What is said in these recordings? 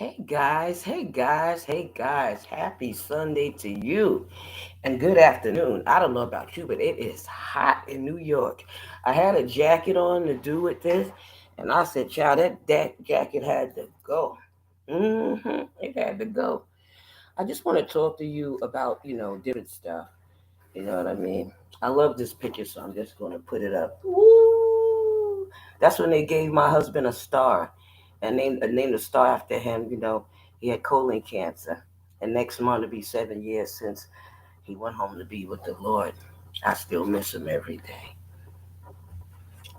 Hey guys, happy Sunday to you and good afternoon. I don't know about you, but it is hot in New York. I had a jacket on to do with this, and I said, child, that jacket had to go. It had to go. I just want to talk to you about, different stuff. You know what I mean? I love this picture, so I'm just going to put it up. Woo! That's when they gave my husband a star and named the star after him. He had colon cancer, and next month it'll be 7 years since he went home to be with the Lord. I still miss him every day.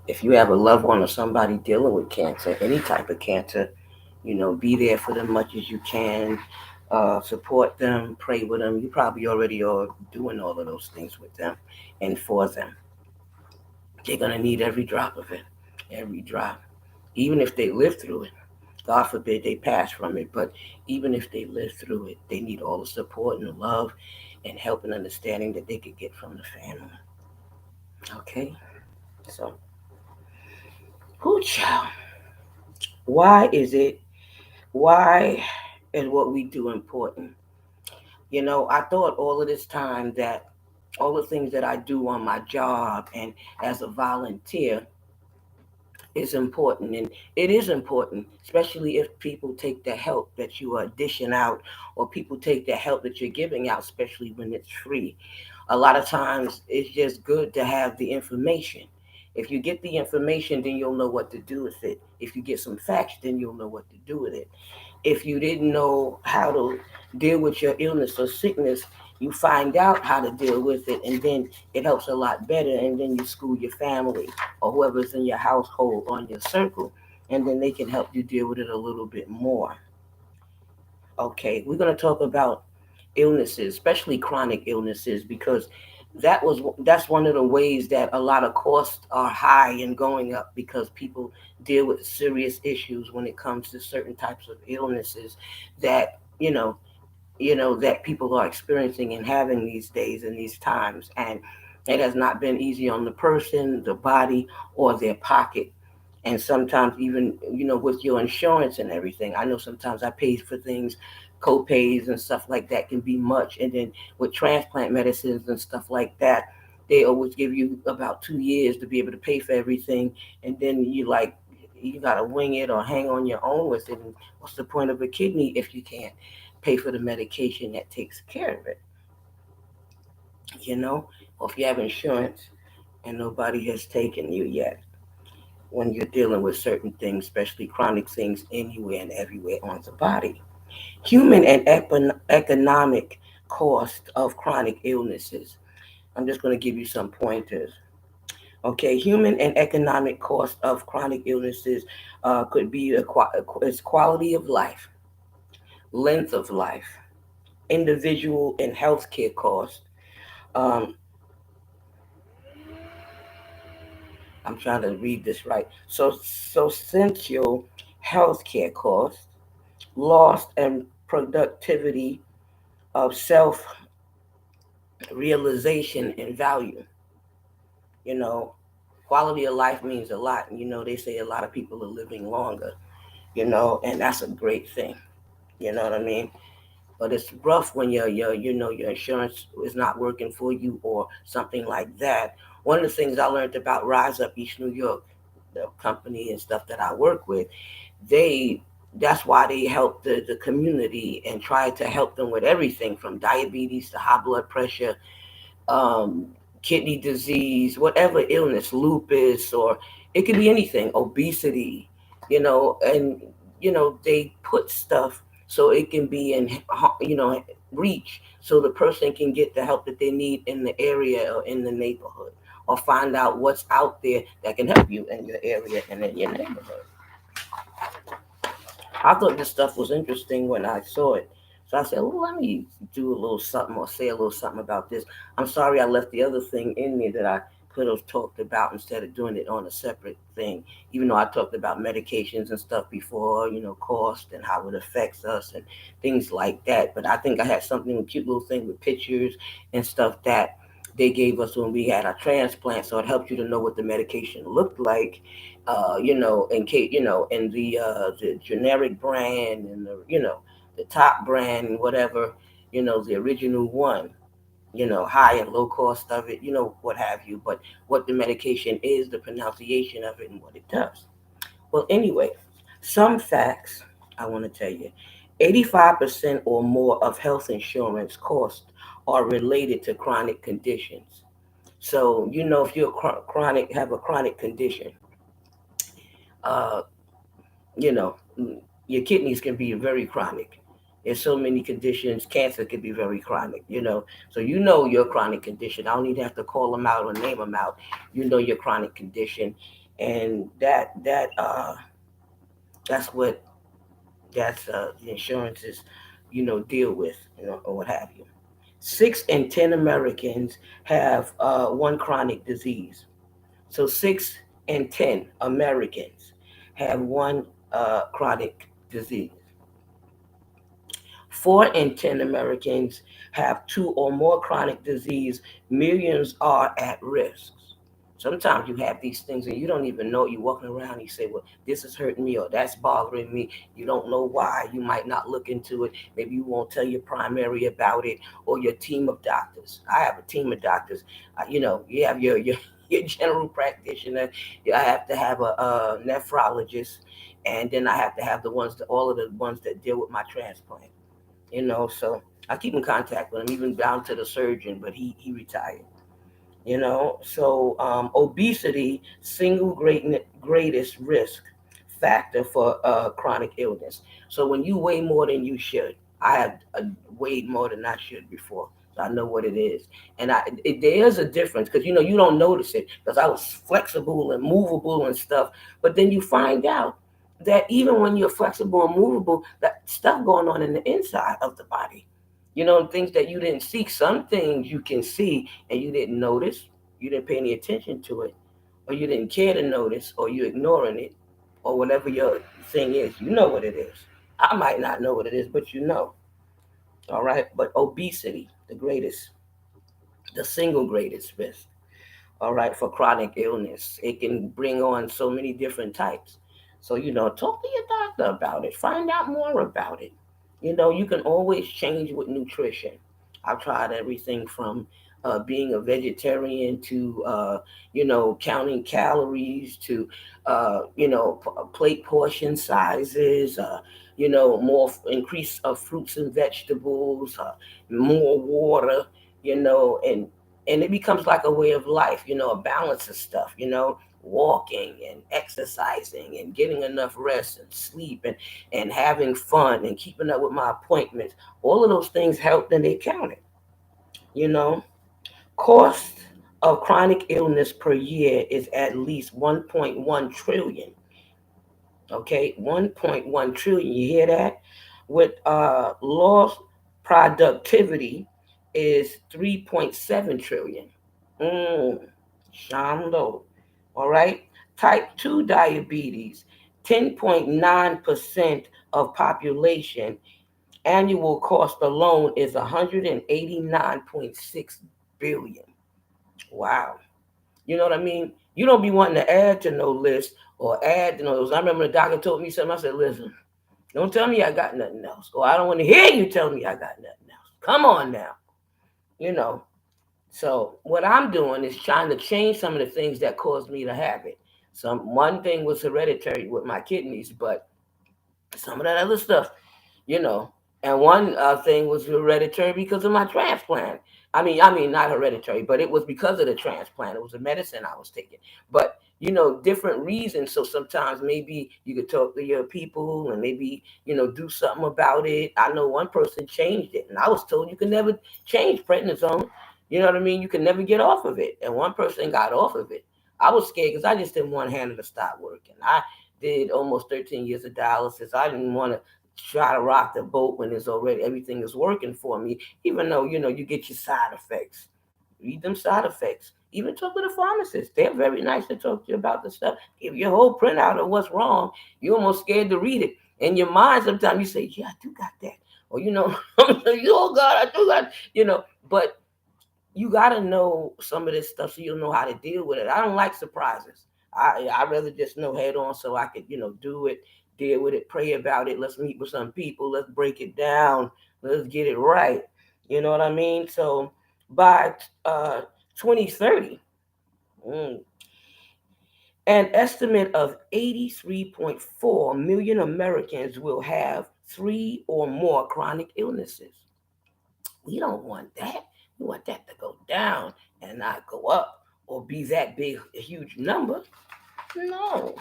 If you have a loved one or somebody dealing with cancer, any type of cancer, be there for them much as you can. Support them, pray with them. You probably already are doing all of those things with them and for them. They're going to need every drop of it, every drop. Even if they live through it, God forbid they pass from it, but even if they live through it, they need all the support and the love and help and understanding that they could get from the family. Okay? So, who child? Why is it? Why is what we do important? I thought all of this time that all the things that I do on my job and as a volunteer is important, and it is important, especially if people take the help that you are dishing out, or people take the help that you're giving out, especially when it's free. A lot of times it's just good to have the information. If you get the information, then you'll know what to do with it. If you get some facts, then you'll know what to do with it. If you didn't know how to deal with your illness or sickness, you find out how to deal with it, and then it helps a lot better. And then you school your family or whoever's in your household on your circle, and then they can help you deal with it a little bit more. Okay, we're going to talk about illnesses, especially chronic illnesses, because that's one of the ways that a lot of costs are high and going up because people deal with serious issues when it comes to certain types of illnesses that that people are experiencing and having these days and these times, and it has not been easy on the person, the body, or their pocket. And sometimes even with your insurance and everything, I know sometimes I pay for things, co-pays and stuff like that can be much. And then with transplant medicines and stuff like that, they always give you about 2 years to be able to pay for everything. And then you gotta wing it or hang on your own with it. And what's the point of a kidney if you can't pay for the medication that takes care of it? you know or if you have insurance and nobody has taken you yet, when you're dealing with certain things, especially chronic things anywhere and everywhere on the body. Human and economic cost of chronic illnesses. I'm just going to give you some pointers. Okay, human and economic cost of chronic illnesses could be its quality of life, length of life, individual and healthcare costs. Um, I'm trying to read this right. So essential healthcare costs, loss and productivity of self realization and value. You know, quality of life means a lot. And, they say a lot of people are living longer, and that's a great thing. You know what I mean? But it's rough when your insurance is not working for you or something like that. One of the things I learned about Rise Up East New York, the company and stuff that I work with, they that's why they help the community and try to help them with everything from diabetes to high blood pressure, um, kidney disease, whatever illness, lupus, or it could be anything, obesity, and they put stuff so it can be in reach, so the person can get the help that they need in the area or in the neighborhood, or find out what's out there that can help you in your area and in your neighborhood. I thought this stuff was interesting when I saw it. So I said, well, let me do a little something or say a little something about this. I'm sorry I left the other thing in me that I could have talked about instead of doing it on a separate thing. Even though I talked about medications and stuff before, cost and how it affects us and things like that. But I think I had something, a cute little thing with pictures and stuff that they gave us when we had our transplant. So it helped you to know what the medication looked like in case, and the generic brand and the top brand and whatever, the original one, high and low cost of it, what have you, but what the medication is, the pronunciation of it, and what it does. Well, anyway, some facts I want to tell you: 85% or more of health insurance costs are related to chronic conditions. So, if you're chronic, have a chronic condition, uh, you know, your kidneys can be very chronic. There's so many conditions. Cancer can be very chronic. So your chronic condition. I don't even have to call them out or name them out. Your chronic condition, and that's what the insurances, deal with, or what have you. 6 in 10 Americans have one chronic disease. So 6 in 10 Americans have one chronic disease. 4 in 10 Americans have two or more chronic disease. Millions are at risk. Sometimes you have these things and you don't even know. You're walking around and you say, well, this is hurting me or that's bothering me. You don't know why. You might not look into it. Maybe you won't tell your primary about it or your team of doctors. I have a team of doctors. You have your general practitioner. I have to have a nephrologist. And then I have to have all of the ones that deal with my transplant. So I keep in contact with him, even down to the surgeon, but he retired. So obesity, single greatest risk factor for chronic illness. So when you weigh more than you should, I have weighed more than I should before. So I know what it is, and there is a difference because you don't notice it because I was flexible and movable and stuff, but then you find out that even when you're flexible and movable, that stuff going on in the inside of the body, things that you didn't see. Some things you can see and you didn't notice, you didn't pay any attention to it, or you didn't care to notice, or you ignoring it, or whatever your thing is. You know what it is. I might not know what it is, but you know. All right. But obesity, the single greatest risk, all right, for chronic illness. It can bring on so many different types. So, talk to your doctor about it. Find out more about it. You can always change with nutrition. I've tried everything from being a vegetarian to, counting calories to, plate portion sizes, more increase of fruits and vegetables, more water, and it becomes like a way of life, a balance of stuff, walking and exercising and getting enough rest and sleep and having fun and keeping up with my appointments. All of those things helped and they counted, you know. Cost of chronic illness per year is at least 1.1 trillion. Okay, 1.1 trillion. You hear that? With lost productivity is 3.7 trillion. Mm, Shando. All right. Type 2 diabetes, 10.9% of population. Annual cost alone is 189.6 billion. Wow. You know what I mean? You don't be wanting to add to no list or add to those. I remember the doctor told me something. I said, listen, don't tell me I got nothing else. Or I don't want to hear you tell me I got nothing else. Come on now. You know. So what I'm doing is trying to change some of the things that caused me to have it. One thing was hereditary with my kidneys, but some of that other stuff, you know. And one thing was hereditary because of my transplant. I mean, not hereditary, but it was because of the transplant. It was a medicine I was taking. But different reasons. So sometimes maybe you could talk to your people and maybe do something about it. I know one person changed it, and I was told you can never change prednisone. You know what I mean? You can never get off of it. And one person got off of it. I was scared because I just didn't want Hannah to stop working. I did almost 13 years of dialysis. I didn't want to try to rock the boat when it's already everything is working for me, even though you get your side effects. Read them side effects. Even talk with a pharmacist. They're very nice to talk to you about the stuff. Give you a whole printout of what's wrong. You're almost scared to read it. In your mind, sometimes you say, yeah, I do got that. Or oh God, I do got. But you got to know some of this stuff so you'll know how to deal with it. I don't like surprises. I rather just know head on so I could, do it, deal with it, pray about it. Let's meet with some people. Let's break it down. Let's get it right. You know what I mean? So by 2030, mm, an estimate of 83.4 million Americans will have three or more chronic illnesses. We don't want that. We want that to go down and not go up or be that big, a huge number. No,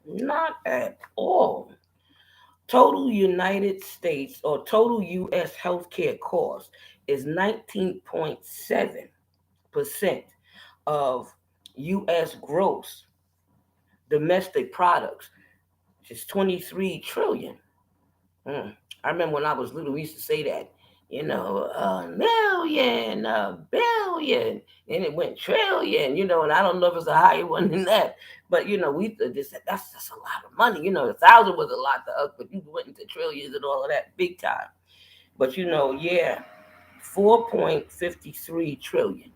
not at all. Total United States or total U.S. healthcare cost is 19.7% of U.S. gross domestic products, which is 23 trillion. I remember when I was little, we used to say that, a million, a billion, and it went trillion, and I don't know if it's a higher one than that, but we just said that's just a lot of money. A thousand was a lot to us, but you went into trillions and all of that big time. But yeah, 4.53 trillion.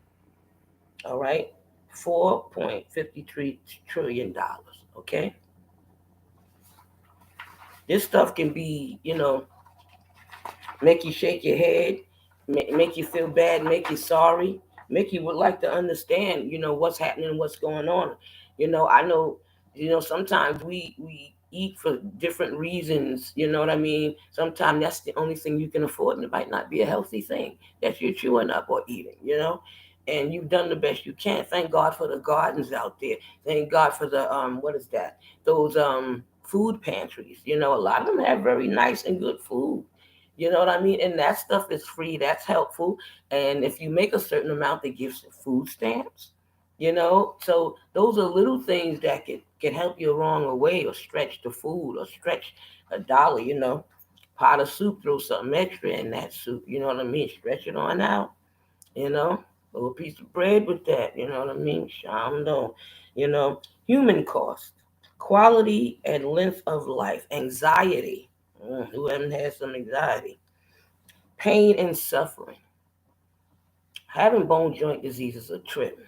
All right, $4.53 trillion. Okay, this stuff can be, make you shake your head, make you feel bad, make you sorry, make you would like to understand, what's happening, what's going on. I know, sometimes we eat for different reasons. You know what I mean? Sometimes that's the only thing you can afford, and it might not be a healthy thing that you're chewing up or eating. And you've done the best you can. Thank God for the gardens out there. Thank God for the what is that? Those food pantries. A lot of them have very nice and good food. You know what I mean? And that stuff is free. That's helpful. And if you make a certain amount, they give some food stamps. So those are little things that can help you along the way, or stretch the food, or stretch a dollar. Pot of soup, throw something extra in that soup. You know what I mean? Stretch it on out. You know, a little piece of bread with that. You know what I mean? Shamdo. Human cost, quality and length of life, anxiety. Who hasn't had some anxiety? Pain and suffering. Having bone joint disease is a trip.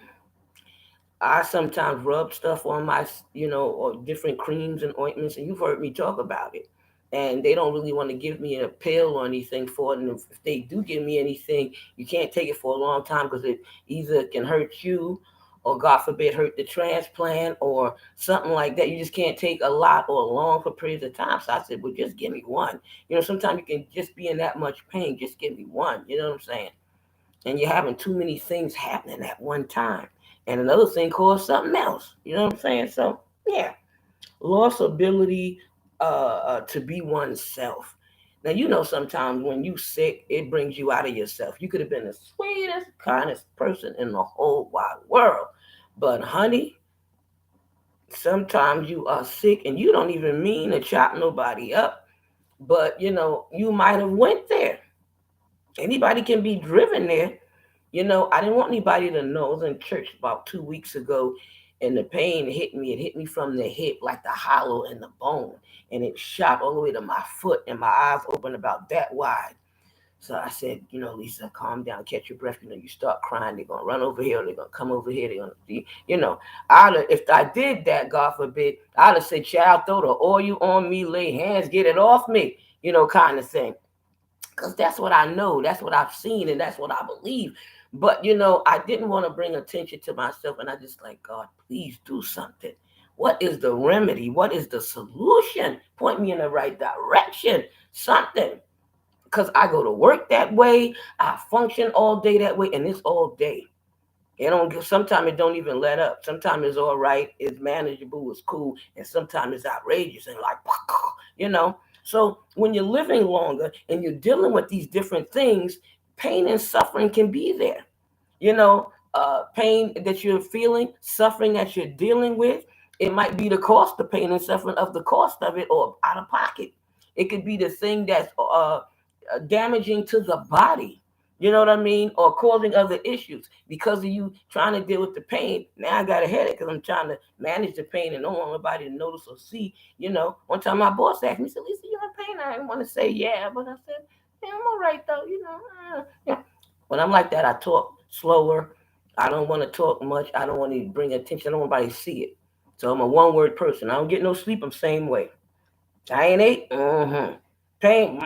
I sometimes rub stuff on my, or different creams and ointments, and you've heard me talk about it. And they don't really want to give me a pill or anything for it. And if they do give me anything, you can't take it for a long time because it either can hurt you, or God forbid, hurt the transplant or something like that. You just can't take a lot or long for periods of time. So I said, well, just give me one. Sometimes you can just be in that much pain. Just give me one. You know what I'm saying? And you're having too many things happening at one time. And another thing caused something else. You know what I'm saying? So, yeah, loss ability to be oneself. Now, sometimes when you sick, it brings you out of yourself. You could have been the sweetest, kindest person in the whole wide world. But, honey, sometimes you are sick and you don't even mean to chop nobody up. But, you might have went there. Anybody can be driven there. I didn't want anybody to know. I was in church about 2 weeks ago, and the pain hit me. It hit me from the hip, like the hollow in the bone, and it shot all the way to my foot, and my eyes opened about that wide. So I said, Lisa, calm down, catch your breath. You start crying, they're gonna run over here, they're gonna come over here, they're gonna, if I did that, God forbid, I'd have said, child, throw the oil on me, lay hands, get it off me, kind of thing. Because that's what I know, that's what I've seen, and that's what I believe. But I didn't want to bring attention to myself, and I just like, God, please do something. What is the remedy? What is the solution? Point me in the right direction. Something. Because I go to work that way, I function all day that way, and it's all day. Sometimes it don't even let up. Sometimes it's all right, it's manageable, it's cool, and sometimes it's outrageous and like, you know. So when you're living longer and you're dealing with these different things, pain and suffering can be there. Pain that you're feeling, suffering that you're dealing with. It might be the cost of pain and suffering of the cost of it, or out of pocket. It could be the thing that's damaging to the body. You know what I mean? Or causing other issues because of you trying to deal with the pain. Now I got a headache because I'm trying to manage the pain and don't want nobody to notice or see. One time my boss asked me, said, Lisa, you in pain? I didn't want to say yeah, but I said, yeah, I'm all right though. Yeah. When I'm like that, I talk slower. I don't want to talk much. I don't want to bring attention. I don't want anybody to see it. So I'm a one-word person. I don't get no sleep. I'm same way. I ain't ate. Mm-hmm. Pain.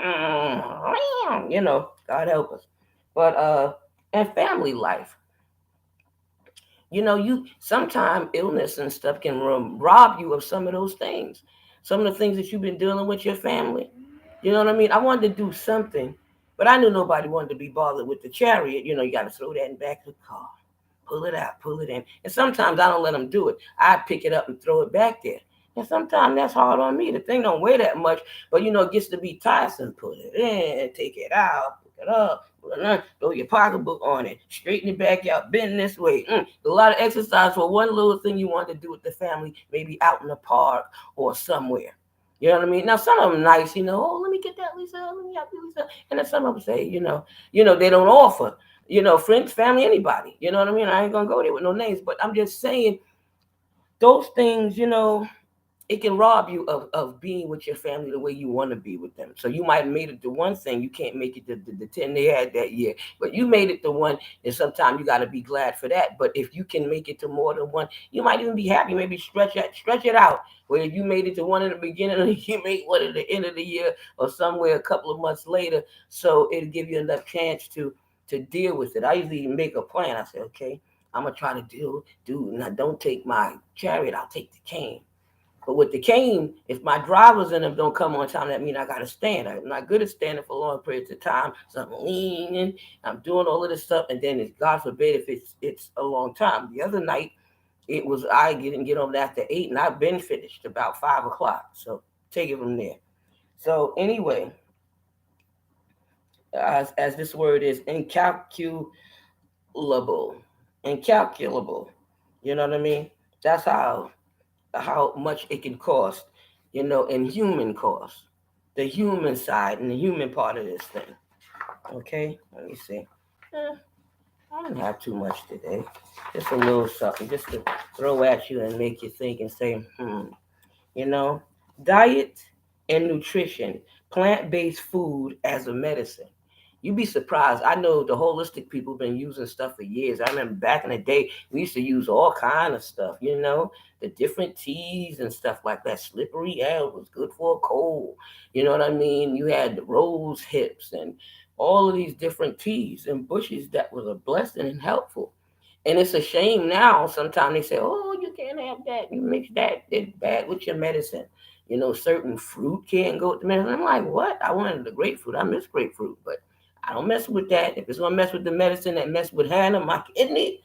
God help us. But and family life. You sometimes illness and stuff can rob you of some of those things. Some of the things that you've been dealing with your family. You know what I mean? I wanted to do something, but I knew nobody wanted to be bothered with the chariot. You got to throw that in the back of the car, pull it out, pull it in. And sometimes I don't let them do it. I pick it up and throw it back there. And sometimes that's hard on me. The thing don't weigh that much, but it gets to be tiresome. Put it in, take it out, pick it up, throw your pocketbook on it, straighten it back out, bend this way. A lot of exercise for one little thing you want to do with the family, maybe out in the park or somewhere. You know what I mean? Now some of them nice, oh, let me get that, Lisa, let me help you, Lisa. And then some of them say, they don't offer. Friends, family, anybody. You know what I mean? I ain't gonna go there with no names, but I'm just saying those things, it can rob you of being with your family the way you want to be with them. So you might have made it to one thing, you can't make it to the 10 they had that year, but you made it to one, and sometimes you got to be glad for that. But if you can make it to more than one, you might even be happy, maybe stretch it out. Where if you made it to one in the beginning, you made one at the end of the year or somewhere a couple of months later, so it'll give you enough chance to deal with it. I usually make a plan. I say, okay, I'm gonna try to now don't take my chariot, I'll take the cane. But with the cane, if my drivers in them don't come on time, that means I gotta stand. I'm not good at standing for long periods of time. So I'm leaning, I'm doing all of this stuff, and then it's God forbid if it's a long time. The other night it was I didn't get on after 8, and I've been finished about 5 o'clock. So take it from there. So anyway, as this word is incalculable. You know what I mean? That's how much it can cost, in human cost, the human side and the human part of this thing. Okay, let me see. Eh, I didn't have too much today. Just a little something, just to throw at you and make you think and say, you know, diet and nutrition, plant-based food as a medicine. You'd be surprised. I know the holistic people been using stuff for years. I remember back in the day, we used to use all kind of stuff, the different teas and stuff like that. Slippery elm was good for a cold. You know what I mean? You had the rose hips and all of these different teas and bushes that was a blessing and helpful. And it's a shame now. Sometimes they say, "Oh, you can't have that. You mix that. It's bad with your medicine." Certain fruit can't go with the medicine. I'm like, what? I wanted the grapefruit. I miss grapefruit, but I don't mess with that. If it's gonna mess with the medicine that mess with Hannah, my kidney,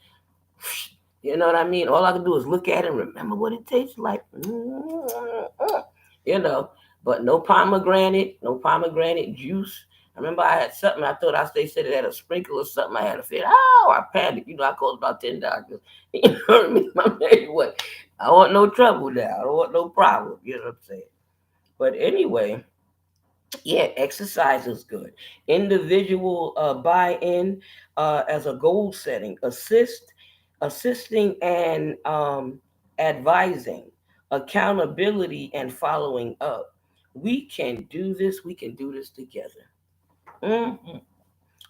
you know what I mean? All I can do is look at it and remember what it tastes like. You know, but no pomegranate juice. I remember I had something. I thought they said it had a sprinkle or something. I had a fit. Oh, I panicked. I called about 10 doctors. You know what I mean? My man, what? I want no trouble now. I don't want no problem. You know what I'm saying? But anyway, yeah, exercise is good. Individual buy-in as a goal setting, assisting and advising, accountability and following up. We can do this. We can do this together. Mhm.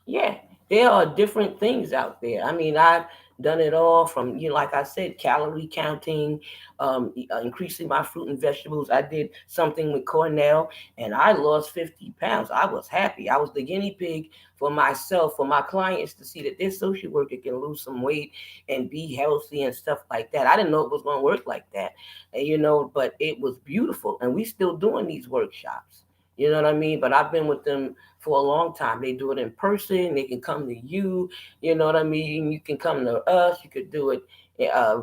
Yeah, there are different things out there. I mean, I've done it all from, like I said, calorie counting, increasing my fruit and vegetables. I did something with Cornell and I lost 50 pounds. I was happy. I was the guinea pig for myself, for my clients to see that this social worker can lose some weight and be healthy and stuff like that. I didn't know it was going to work like that, but it was beautiful. And we still doing these workshops. You know what I mean? But I've been with them for a long time. They do it in person. They can come to you. You know what I mean? You can come to us. You could do it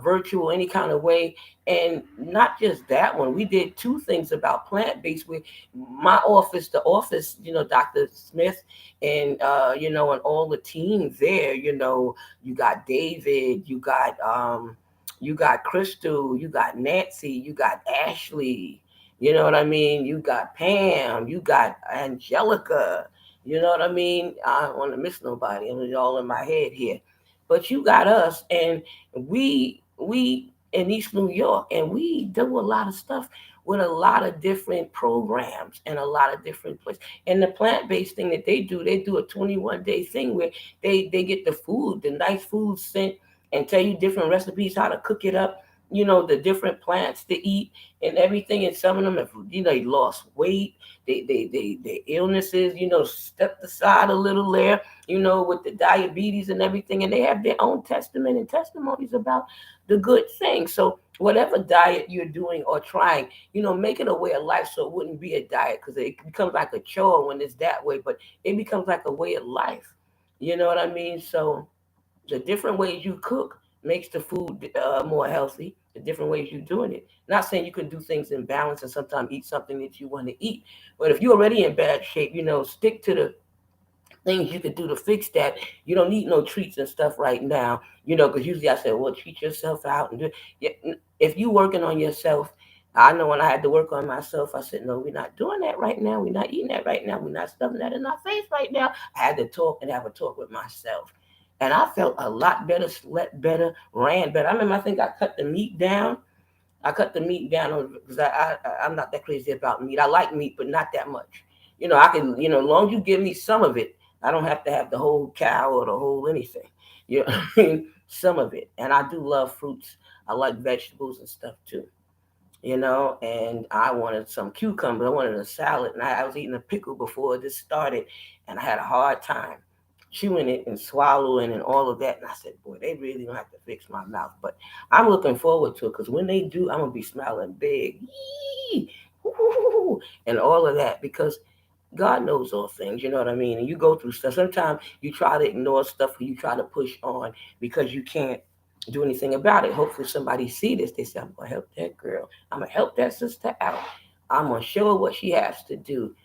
virtual, any kind of way. And not just that one. We did two things about plant based. With my office, the office, Dr. Smith, and all the teams there. You got David. You got Crystal. You got Nancy. You got Ashley. You know what I mean? You got Pam, you got Angelica. You know what I mean? I don't want to miss nobody. I'm all in my head here. But you got us, and we in East New York, and we do a lot of stuff with a lot of different programs and a lot of different places. And the plant-based thing that they do a 21-day thing where they get the food, the nice food sent and tell you different recipes how to cook it up. The different plants to eat and everything. And some of them have, they lost weight. Their illnesses, stepped aside a little there, with the diabetes and everything. And they have their own testament and testimonies about the good things. So whatever diet you're doing or trying, make it a way of life so it wouldn't be a diet because it becomes like a chore when it's that way, but it becomes like a way of life. You know what I mean? So the different ways you cook makes the food more healthy. The different ways you're doing it. Not saying you can do things in balance and sometimes eat something that you want to eat, but if you're already in bad shape, stick to the things you could do to fix that. You don't need no treats and stuff right now, because usually I say, well, treat yourself out and do. Yeah, if you working on yourself, I know when I had to work on myself, I said, no, we're not doing that right now. We're not eating that right now. We're not stuffing that in our face right now. I had to talk and have a talk with myself. And I felt a lot better, slept better, ran better. I remember, I think I cut the meat down. I cut the meat down because I'm not that crazy about meat. I like meat, but not that much. I can, as long as you give me some of it, I don't have to have the whole cow or the whole anything. You know what I mean? Some of it. And I do love fruits. I like vegetables and stuff too. And I wanted some cucumber. I wanted a salad. And I was eating a pickle before this started, and I had a hard time chewing it and swallowing and all of that. And I said, boy, they really don't have to fix my mouth. But I'm looking forward to it because when they do, I'm going to be smiling big. Yee! Woo! And all of that because God knows all things, you know what I mean? And you go through stuff. Sometimes you try to ignore stuff or you try to push on because you can't do anything about it. Hopefully somebody see this. They say, I'm gonna help that girl. I'm gonna help that sister out. I'm gonna show her what she has to do.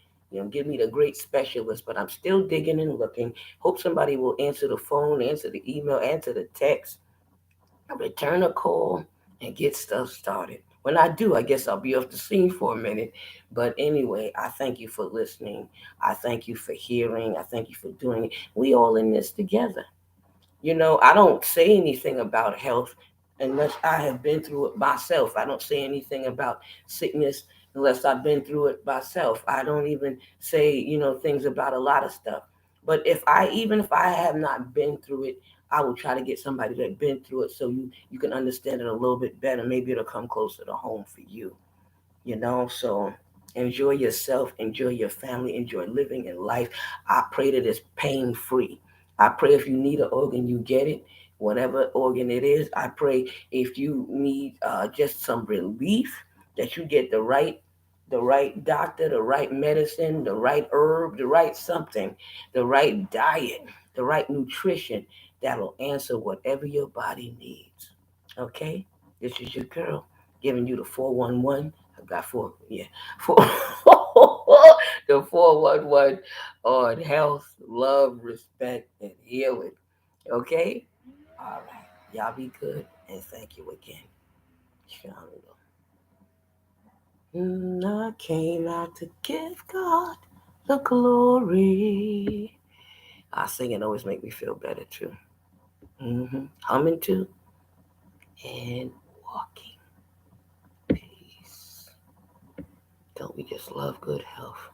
Give me the great specialist, but I'm still digging and looking. Hope somebody will answer the phone, answer the email, answer the text, return a call, and get stuff started. When I do, I guess I'll be off the scene for a minute. But anyway, I thank you for listening. I thank you for hearing. I thank you for doing it. We all in this together. I don't say anything about health unless I have been through it myself. I don't say anything about sickness unless I've been through it myself. I don't even say, things about a lot of stuff. But even if I have not been through it, I will try to get somebody that's been through it so you can understand it a little bit better. Maybe it'll come closer to home for you. So enjoy yourself, enjoy your family, enjoy living in life. I pray that it's pain free. I pray if you need an organ, you get it, whatever organ it is. I pray if you need just some relief, that you get the right doctor, the right medicine, the right herb, the right something, the right diet, the right nutrition that'll answer whatever your body needs. Okay? This is your girl giving you the 411. I got four, yeah, four, the 411 on health, love, respect, and healing. Okay? All right. Y'all be good, and thank you again. Shalom. I came out to give God the glory. Singing always make me feel better too. Humming too, and walking. Peace. Don't we just love good health?